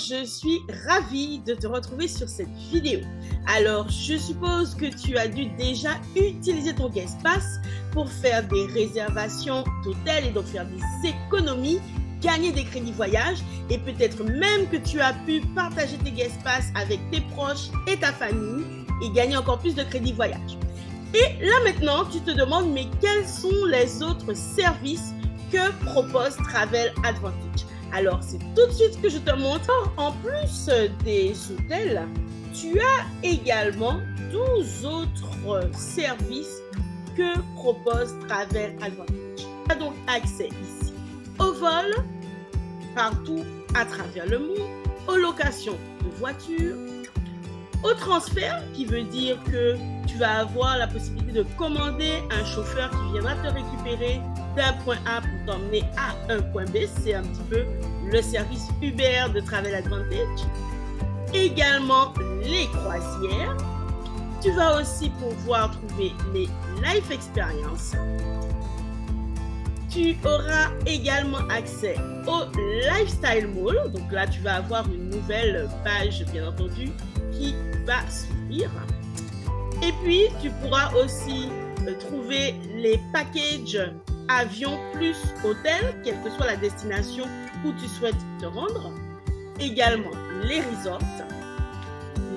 je suis ravie de te retrouver sur cette vidéo. Alors, je suppose que tu as dû déjà utiliser ton Guestpass pour faire des réservations d'hôtels et donc faire des économies, gagner des crédits voyage et peut-être même que tu as pu partager tes Guestpass avec tes proches et ta famille et gagner encore plus de crédits voyage. Et là maintenant, tu te demandes, mais quels sont les autres services que propose Travel Advantage? Alors, c'est tout de suite que je te montre. En plus des hôtels, tu as également 12 autres services que propose Travel Advantage. Tu as donc accès ici au vol, partout à travers le monde, aux locations de voitures, au transfert, qui veut dire que tu vas avoir la possibilité de commander un chauffeur qui viendra te récupérer d'un point A pour t'emmener à un point B. C'est un petit peu le service Uber de Travel Advantage. Également les croisières. Tu vas aussi pouvoir trouver les Life Experience. Tu auras également accès au Lifestyle Mall. Donc là, tu vas avoir une nouvelle page, bien entendu, qui va s'ouvrir. Et puis, tu pourras aussi trouver les packages avion plus hôtel, quelle que soit la destination où tu souhaites te rendre. Également les resorts,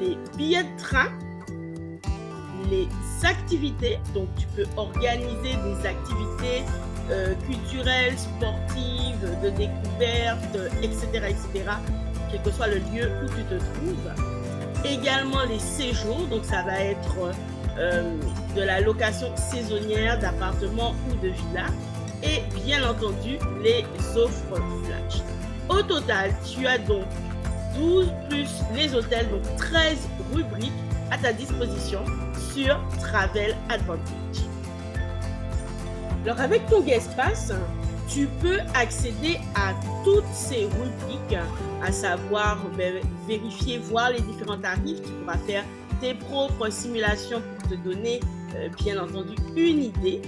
les billets de train, les activités. Donc, tu peux organiser des activités culturelles, sportives, de découverte, etc., etc., quel que soit le lieu où tu te trouves. Également les séjours, donc ça va être de la location saisonnière d'appartements ou de villas. Et bien entendu, les offres flash. Au total, tu as donc 12 plus les hôtels, donc 13 rubriques à ta disposition sur Travel Advantage. Alors avec ton Guestpass, tu peux accéder à toutes ces rubriques, à savoir vérifier, voir les différents tarifs. Tu pourras faire tes propres simulations pour te donner, bien entendu, une idée.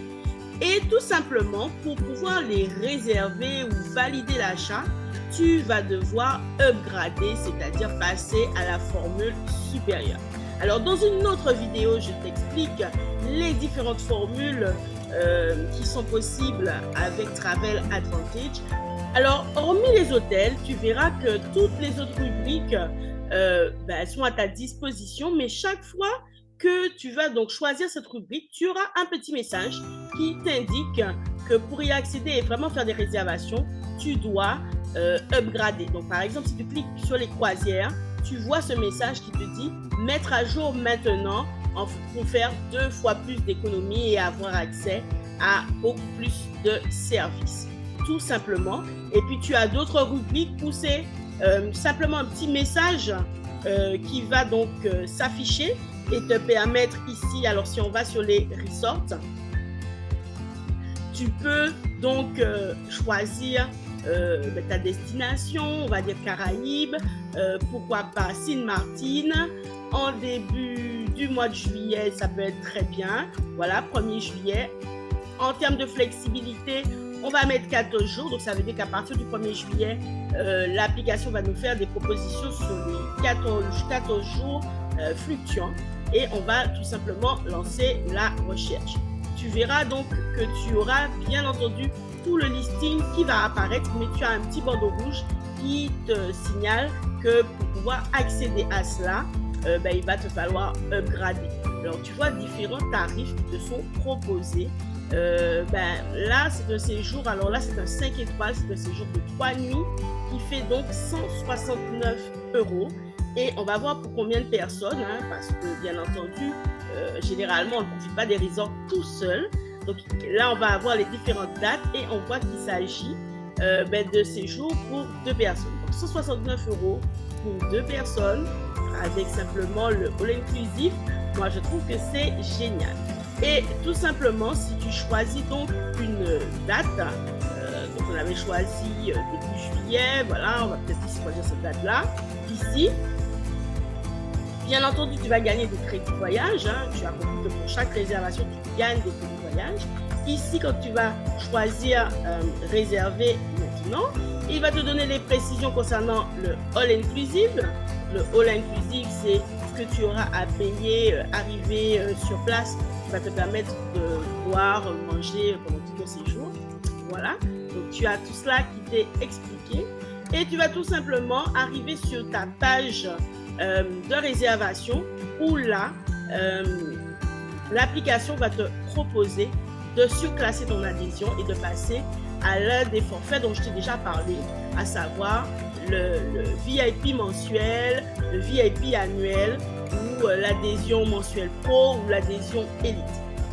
Et tout simplement, pour pouvoir les réserver ou valider l'achat, tu vas devoir upgrader, c'est-à-dire passer à la formule supérieure. Alors, dans une autre vidéo, je t'explique les différentes formules qui sont possibles avec Travel Advantage. Alors, hormis les hôtels, tu verras que toutes les autres rubriques elles sont à ta disposition, mais chaque fois que tu vas donc choisir cette rubrique, tu auras un petit message qui t'indique que pour y accéder et vraiment faire des réservations, tu dois upgrader. Donc, par exemple, si tu cliques sur les croisières, tu vois ce message qui te dit « Mettre à jour maintenant » pour faire 2 fois plus d'économies et avoir accès à beaucoup plus de services. Tout simplement. Et puis, tu as d'autres rubriques où c'est simplement un petit message qui va donc s'afficher et te permettre ici, alors si on va sur les resorts, tu peux donc choisir ta destination, on va dire Caraïbes, pourquoi pas Sint Maarten, en début du mois de juillet, ça peut être très bien, voilà, 1er juillet. En termes de flexibilité, on va mettre 14 jours, donc ça veut dire qu'à partir du 1er juillet, l'application va nous faire des propositions sur les 14 jours fluctuants et on va tout simplement lancer la recherche. Tu verras donc que tu auras bien entendu tout le listing qui va apparaître, mais tu as un petit bandeau rouge qui te signale que pour pouvoir accéder à cela, il va te falloir upgrader. Alors tu vois différents tarifs qui te sont proposés. Là c'est un séjour, alors là c'est un 5 étoiles, c'est un séjour de 3 nuits qui fait donc 169 € et on va voir pour combien de personnes, parce que bien entendu généralement on ne profite pas des resorts tout seul. Donc là on va avoir les différentes dates et on voit qu'il s'agit de séjours pour 2 personnes. Donc 169 € pour 2 personnes avec simplement le all inclusif. Moi je trouve que c'est génial. Et tout simplement, si tu choisis donc une date, donc on avait choisi début juillet, voilà, on va peut-être choisir cette date-là, ici. Bien entendu, tu vas gagner des crédits voyage. Tu as compris que pour chaque réservation, tu gagnes des crédits voyage. Ici, quand tu vas choisir réserver maintenant, il va te donner les précisions concernant le all inclusive. Le all inclusive, c'est ce que tu auras à payer arrivé sur place, qui va te permettre de boire, manger pendant tout ton séjour. Voilà, donc tu as tout cela qui t'est expliqué et tu vas tout simplement arriver sur ta page de réservation où là, l'application va te proposer de surclasser ton adhésion et de passer à l'un des forfaits dont je t'ai déjà parlé, à savoir le VIP mensuel, le VIP annuel ou l'adhésion mensuelle pro ou l'adhésion élite.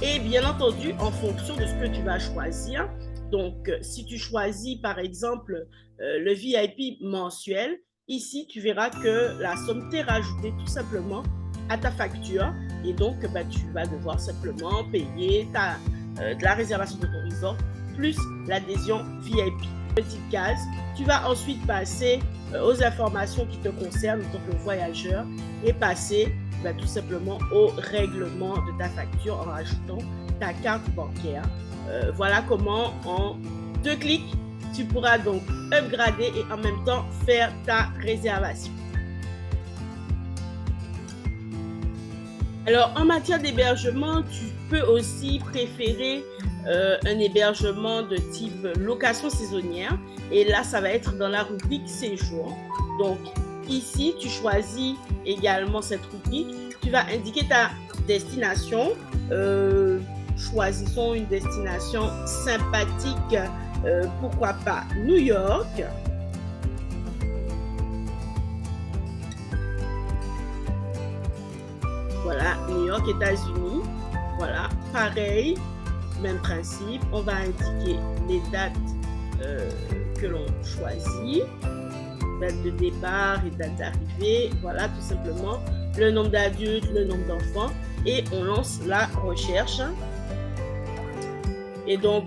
Et bien entendu, en fonction de ce que tu vas choisir, donc si tu choisis par exemple le VIP mensuel, ici tu verras que la somme t'est rajoutée tout simplement à ta facture et donc tu vas devoir simplement payer de la réservation de ton resort plus l'adhésion VIP. Petite case, tu vas ensuite passer aux informations qui te concernent en tant que voyageur et passer tout simplement au règlement de ta facture en rajoutant ta carte bancaire. Voilà comment en 2 clics, tu pourras donc upgrader et en même temps faire ta réservation. Alors, en matière d'hébergement, tu peux aussi préférer un hébergement de type location saisonnière. Et là, ça va être dans la rubrique séjour. Donc, ici, tu choisis également cette rubrique. Tu vas indiquer ta destination. Choisissons une destination sympathique. Pourquoi pas New York. Voilà, New York, États-Unis. Voilà, pareil, même principe. On va indiquer les dates que l'on choisit, date de départ et date d'arrivée. Voilà, tout simplement, le nombre d'adultes, le nombre d'enfants. Et on lance la recherche. Et donc,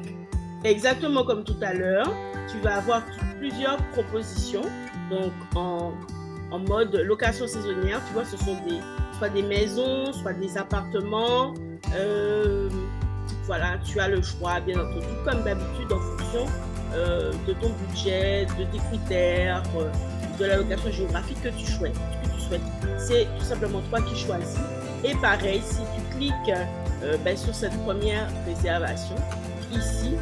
exactement comme tout à l'heure, tu vas avoir plusieurs propositions. Donc, en mode location saisonnière, tu vois, ce sont soit des maisons, soit des appartements. Voilà, tu as le choix, bien entendu, comme d'habitude, en fonction de ton budget, de tes critères, de la location géographique que tu souhaites. C'est tout simplement toi qui choisis. Et pareil, si tu cliques sur cette première réservation, ici,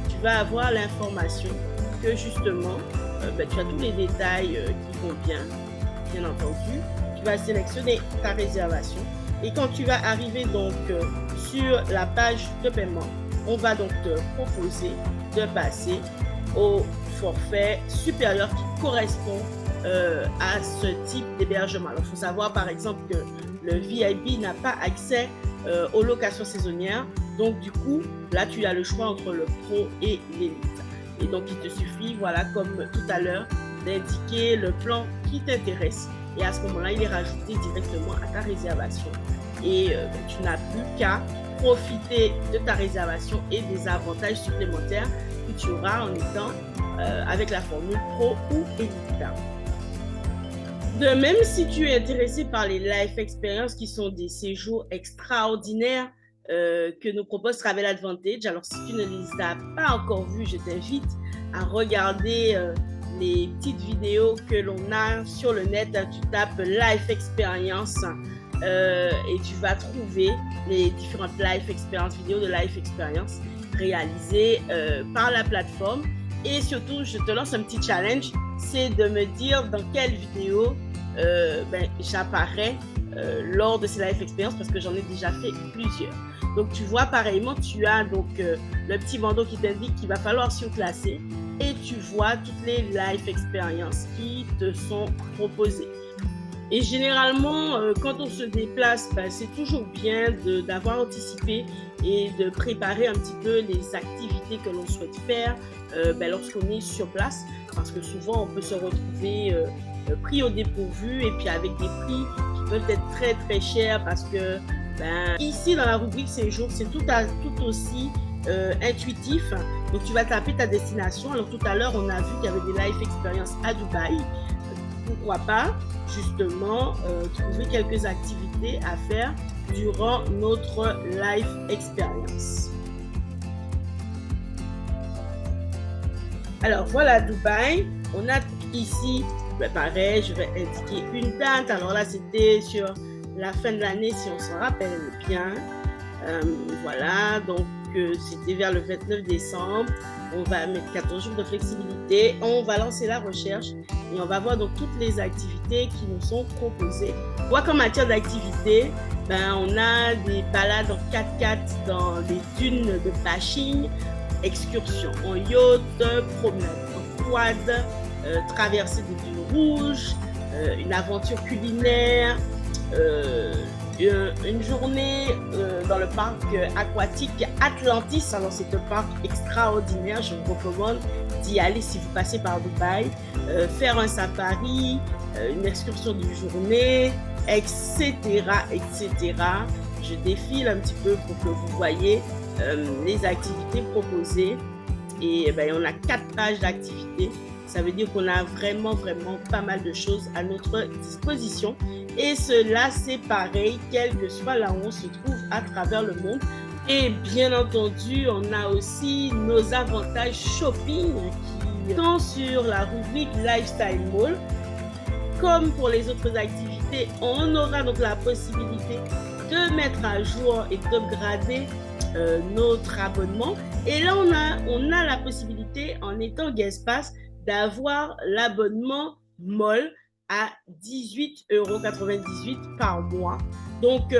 tu vas avoir l'information que justement, tu as tous les détails qui vont bien entendu. Tu vas sélectionner ta réservation et quand tu vas arriver donc sur la page de paiement, on va donc te proposer de passer au forfait supérieur qui correspond à ce type d'hébergement. Alors, il faut savoir par exemple que le VIP n'a pas accès aux locations saisonnières. Donc, du coup, là, tu as le choix entre le pro et l'élite. Et donc, il te suffit, voilà, comme tout à l'heure, d'indiquer le plan qui t'intéresse. Et à ce moment-là, il est rajouté directement à ta réservation. Et tu n'as plus qu'à profiter de ta réservation et des avantages supplémentaires que tu auras en étant avec la formule pro ou élite. De même, si tu es intéressé par les Life Experience qui sont des séjours extraordinaires que nous propose Travel Advantage, alors si tu ne les as pas encore vus, je t'invite à regarder les petites vidéos que l'on a sur le net. Tu tapes Life Experience et tu vas trouver les différentes Life Experience, vidéos de Life Experience réalisées par la plateforme. Et surtout, je te lance un petit challenge, c'est de me dire dans quelle vidéo j'apparais lors de ces Life Experience, parce que j'en ai déjà fait plusieurs. Donc tu vois, pareillement, tu as donc le petit bandeau qui t'indique qu'il va falloir surclasser et tu vois toutes les Life Experience qui te sont proposées. Et généralement, quand on se déplace, c'est toujours bien d'avoir anticipé et de préparer un petit peu les activités que l'on souhaite faire lorsqu'on est sur place, parce que souvent on peut se retrouver pris au dépourvu et puis avec des prix qui peuvent être très très chers, parce que ici dans la rubrique séjour, c'est tout aussi intuitif. Donc tu vas taper ta destination. Alors tout à l'heure on a vu qu'il y avait des Life Experience à Dubaï. Pourquoi pas justement trouver quelques activités à faire durant notre Life Experience. Alors voilà Dubaï, on a ici, ben pareil, je vais indiquer une date. Alors là, c'était sur la fin de l'année, si on s'en rappelle bien. Voilà, donc c'était vers le 29 décembre. On va mettre 14 jours de flexibilité. On va lancer la recherche et on va voir donc toutes les activités qui nous sont proposées. On voit qu'en matière d'activité, ben, on a des balades en 4x4 dans les dunes de Bashing, excursions en yacht, promenade en quad, traversée des dunes rouges, une aventure culinaire, une journée dans le parc aquatique Atlantis. Alors c'est un parc extraordinaire, je vous recommande d'y aller si vous passez par Dubaï, faire un safari, une excursion d'une journée, etc., etc. Je défile un petit peu pour que vous voyez les activités proposées. Et ben, on a 4 pages d'activités. Ça veut dire qu'on a vraiment pas mal de choses à notre disposition. Et cela, c'est pareil, quel que soit là où on se trouve à travers le monde. Et bien entendu, on a aussi nos avantages shopping qui sont sur la rubrique Lifestyle Mall. Comme pour les autres activités, on aura donc la possibilité de mettre à jour et d'upgrader notre abonnement. Et là, on a la possibilité, en étant Guest Pass, d'avoir l'abonnement MOL à 18,98 € par mois. Donc,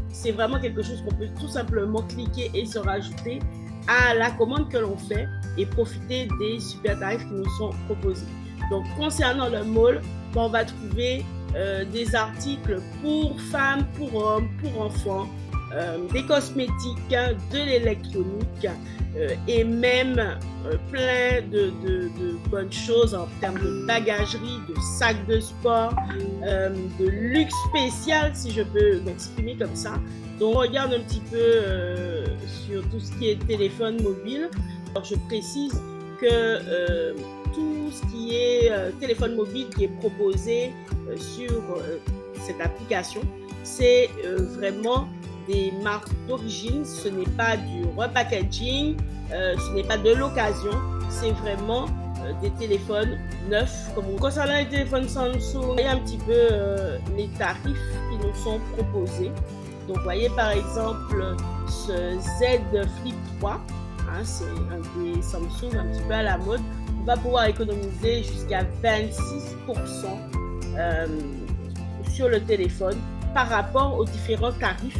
c'est vraiment quelque chose qu'on peut tout simplement cliquer et se rajouter à la commande que l'on fait et profiter des super tarifs qui nous sont proposés. Donc, concernant le MOL, on va trouver des articles pour femmes, pour hommes, pour enfants, des cosmétiques, de l'électronique et même plein de bonnes choses en termes de bagagerie, de sacs de sport, de luxe spécial, si je peux m'exprimer comme ça. Donc on regarde un petit peu sur tout ce qui est téléphone mobile. Alors je précise que tout ce qui est téléphone mobile qui est proposé sur cette application, c'est vraiment des marques d'origine, ce n'est pas du repackaging, ce n'est pas de l'occasion, c'est vraiment des téléphones neufs. Concernant les téléphones Samsung, il y a un petit peu les tarifs qui nous sont proposés. Donc, vous voyez par exemple ce Z Flip 3, hein, c'est un des Samsung un petit peu à la mode. On va pouvoir économiser jusqu'à 26% sur le téléphone par rapport aux différents tarifs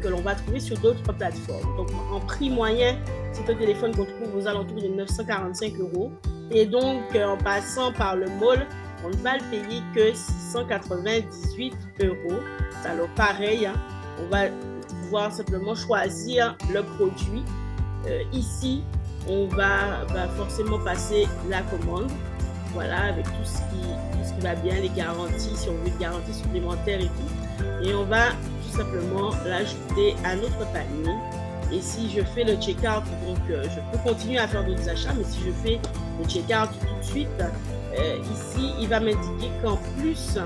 que l'on va trouver sur d'autres plateformes. Donc, en prix moyen, c'est un téléphone qu'on trouve aux alentours de 945 €. Et donc, en passant par le mall, on ne va le payer que 698 €. Alors, pareil, hein, on va pouvoir simplement choisir le produit. Ici, on va forcément passer la commande. Voilà, avec tout ce qui va bien, les garanties, si on veut une garantie supplémentaire et tout. Et on va tout simplement l'ajouter à notre panier. Et si je fais le check-out, donc je peux continuer à faire d'autres achats, mais si je fais le check-out tout de suite, ici, il va m'indiquer qu'en plus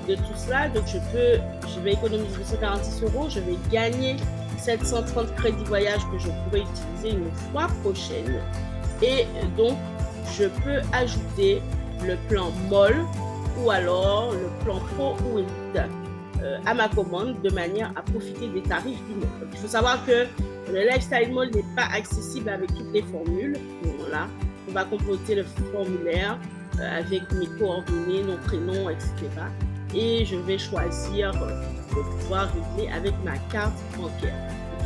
de tout cela, donc je vais économiser 246 €, je vais gagner 730 crédits voyage que je pourrai utiliser une fois prochaine. Et donc, je peux ajouter le plan MOL ou alors le plan Pro ou Elite à ma commande de manière à profiter des tarifs du mall. Il faut savoir que le Lifestyle Mall n'est pas accessible avec toutes les formules. Donc voilà, on va compléter le formulaire avec mes coordonnées, mon prénom, etc. Et je vais choisir de pouvoir régler avec ma carte bancaire.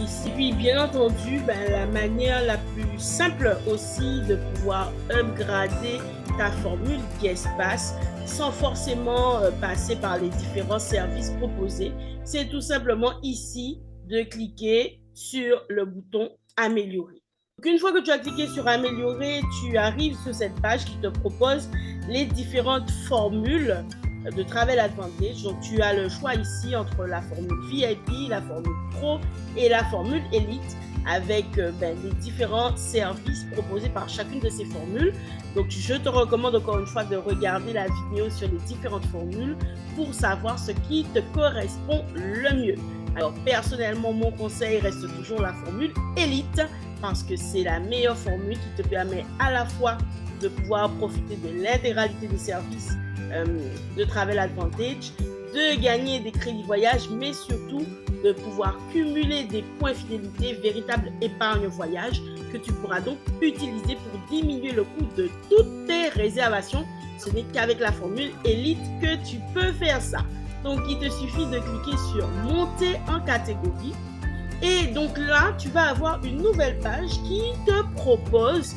Ici, puis bien entendu, la manière la plus simple aussi de pouvoir upgrader ta formule Guest Pass sans forcément passer par les différents services proposés, c'est tout simplement ici de cliquer sur le bouton améliorer. Donc, une fois que tu as cliqué sur améliorer, tu arrives sur cette page qui te propose les différentes formules de Travel Advantage. Donc tu as le choix ici entre la formule VIP, la formule Pro et la formule Elite avec les différents services proposés par chacune de ces formules. Donc je te recommande encore une fois de regarder la vidéo sur les différentes formules pour savoir ce qui te correspond le mieux. Alors personnellement, mon conseil reste toujours la formule Elite parce que c'est la meilleure formule qui te permet à la fois de pouvoir profiter de l'intégralité des services de Travel Advantage, de gagner des crédits voyage, mais surtout de pouvoir cumuler des points fidélité, véritable épargne voyage que tu pourras donc utiliser pour diminuer le coût de toutes tes réservations. Ce n'est qu'avec la formule Elite que tu peux faire ça. Donc, il te suffit de cliquer sur monter en catégorie. Et donc là, tu vas avoir une nouvelle page qui te propose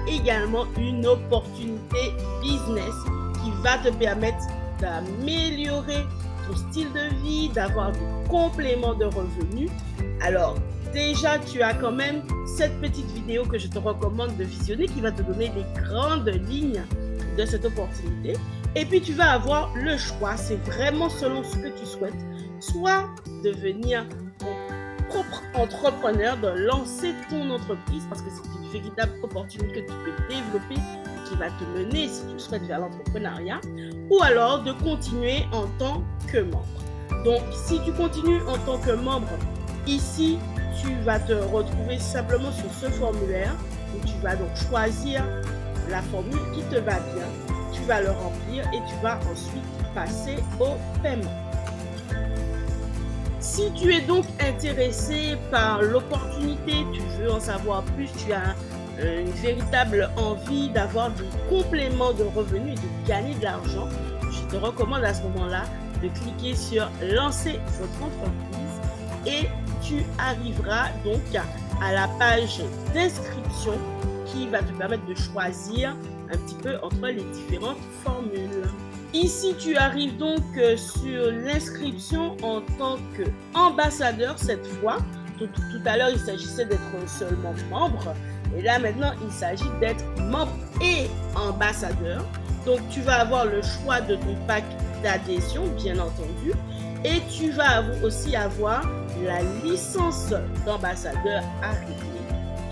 également une opportunité business qui va te permettre d'améliorer ton style de vie, d'avoir des compléments de revenus. Alors, déjà, tu as quand même cette petite vidéo que je te recommande de visionner qui va te donner les grandes lignes de cette opportunité. Et puis, tu vas avoir le choix. C'est vraiment selon ce que tu souhaites. Soit devenir ton propre entrepreneur, de lancer ton entreprise parce que c'est une véritable opportunité que tu peux développer qui va te mener, si tu souhaites, vers l'entrepreneuriat, ou alors de continuer en tant que membre. Donc, si tu continues en tant que membre, ici, tu vas te retrouver simplement sur ce formulaire où tu vas donc choisir la formule qui te va bien, tu vas le remplir et tu vas ensuite passer au paiement. Si tu es donc intéressé par l'opportunité, tu veux en savoir plus, tu as une véritable envie d'avoir des compléments de revenus et de gagner de l'argent, je te recommande à ce moment-là de cliquer sur lancer votre entreprise et tu arriveras donc à la page d'inscription qui va te permettre de choisir un petit peu entre les différentes formules. Ici, tu arrives donc sur l'inscription en tant qu'ambassadeur cette fois. Tout à l'heure, il s'agissait d'être seulement membre. Et là, maintenant, il s'agit d'être membre et ambassadeur. Donc, tu vas avoir le choix de ton pack d'adhésion, bien entendu. Et tu vas aussi avoir la licence d'ambassadeur à régler,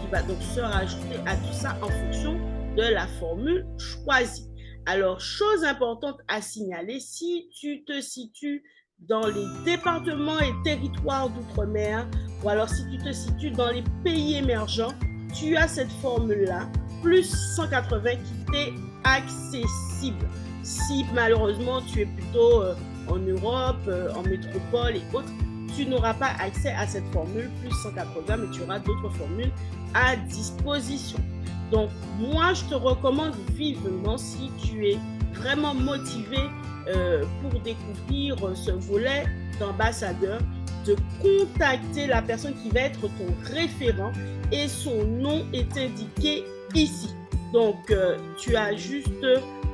qui va donc se rajouter à tout ça en fonction de la formule choisie. Alors, chose importante à signaler, si tu te situes dans les départements et territoires d'outre-mer, ou alors si tu te situes dans les pays émergents, tu as cette formule-là, plus 180 qui t'est accessible. Si malheureusement tu es plutôt en Europe, en métropole et autres, tu n'auras pas accès à cette formule plus 180, mais tu auras d'autres formules à disposition. Donc, moi, je te recommande vivement, si tu es vraiment motivé pour découvrir ce volet d'ambassadeur, de contacter la personne qui va être ton référent et son nom est indiqué ici. Donc, tu as juste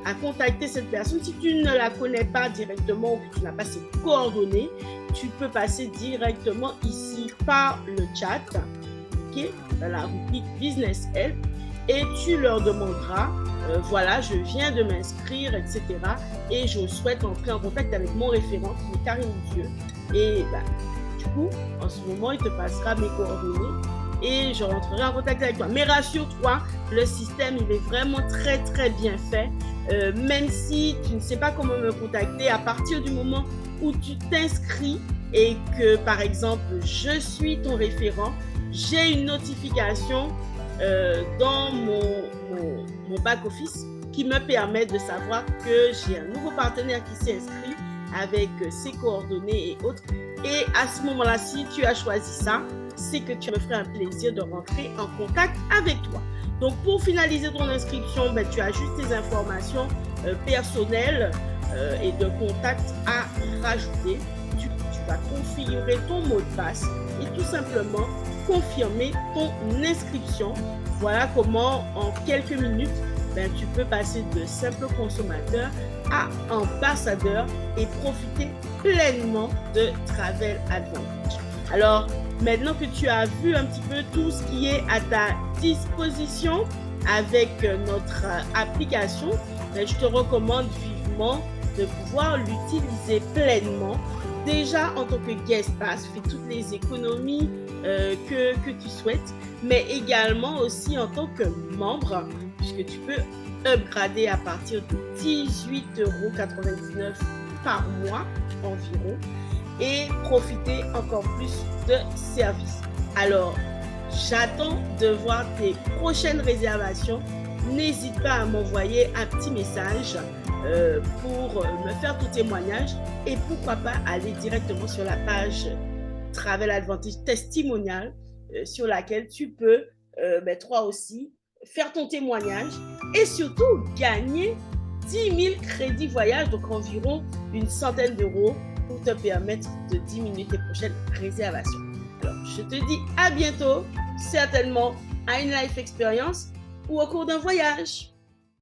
à contacter cette personne. Si tu ne la connais pas directement ou que tu n'as pas ses coordonnées, tu peux passer directement ici par le chat, okay, dans la rubrique Business Help, et tu leur demanderas, voilà, je viens de m'inscrire, etc. Et je souhaite entrer en contact avec mon référent qui est Karine Dieu. Et du coup, en ce moment, il te passera mes coordonnées et je rentrerai en contact avec toi. Mais rassure-toi, le système, il est vraiment très, très bien fait. Même si tu ne sais pas comment me contacter, à partir du moment où tu t'inscris et que, par exemple, je suis ton référent, j'ai une notification dans mon back-office qui me permet de savoir que j'ai un nouveau partenaire qui s'est inscrit avec ses coordonnées et autres. Et à ce moment-là, si tu as choisi ça, c'est que tu me ferais un plaisir de rentrer en contact avec toi. Donc, pour finaliser ton inscription, tu as juste tes informations personnelles et de contact à rajouter. Tu vas configurer ton mot de passe et tout simplement confirmer ton inscription. Voilà comment, en quelques minutes, tu peux passer de simple consommateur à ambassadeur et profiter pleinement de Travel Advantage. Alors, maintenant que tu as vu un petit peu tout ce qui est à ta disposition avec notre application, je te recommande vivement de pouvoir l'utiliser pleinement. Déjà, en tant que guest pass, fais toutes les économies que tu souhaites, mais également aussi en tant que membre, puisque tu peux upgrader à partir de 18,99 € par mois environ. et profiter encore plus de services. Alors, j'attends de voir tes prochaines réservations. N'hésite pas à m'envoyer un petit message pour me faire ton témoignage et pourquoi pas aller directement sur la page Travel Advantage Testimonial sur laquelle tu peux, toi aussi, faire ton témoignage et surtout gagner 10 000 crédits voyage, donc environ une centaine d'euros pour te permettre de diminuer tes prochaines réservations. Alors, je te dis à bientôt, certainement à une life experience ou au cours d'un voyage.